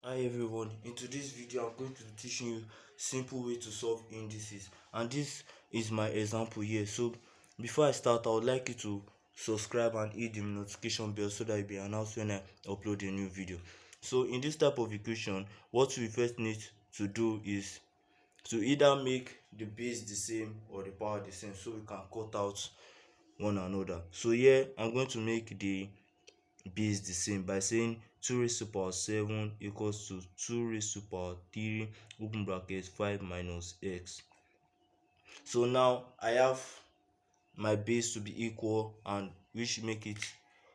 Hi everyone, in today's video I'm going to be teaching you simple way to solve indices, and this is my example here. So before I start, I would like you to subscribe and hit the notification bell so that you'll be announced when I upload a new video. So in this type of equation, what we first need to do is to either make the base the same or the power the same so we can cut out one another. So here I'm going to make the base the same by saying 2 raised to power 7 equals to 2 raised to power 3 open bracket 5 minus x. So now I have my base to be equal, and which make it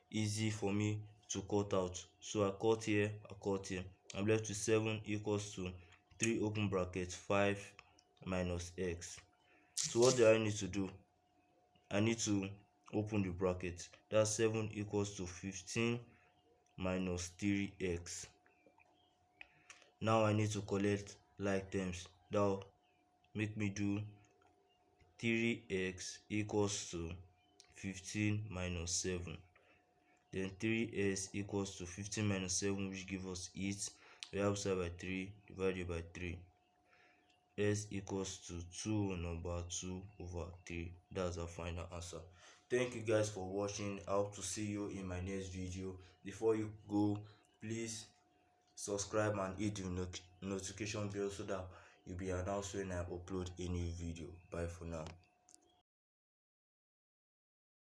easy for me to cut out. So I cut here, I cut here. I'm left with 7 equals to 3 open bracket 5 minus x. So what do I need to do? I need to open the bracket. That's 7 equals to 15 minus 3x. Now I need to collect like terms. That will make me do 3x equals to 15 minus 7. Then 3x equals to 15 minus 7, which gives us 8. We have side by 3 divided by 3. S equals to 2 number 2 over 3. That's our final answer. Thank you guys for watching. I hope to see you in my next video. Before you go, please subscribe and hit the notification bell so that you'll be announced when I upload a new video. Bye for now.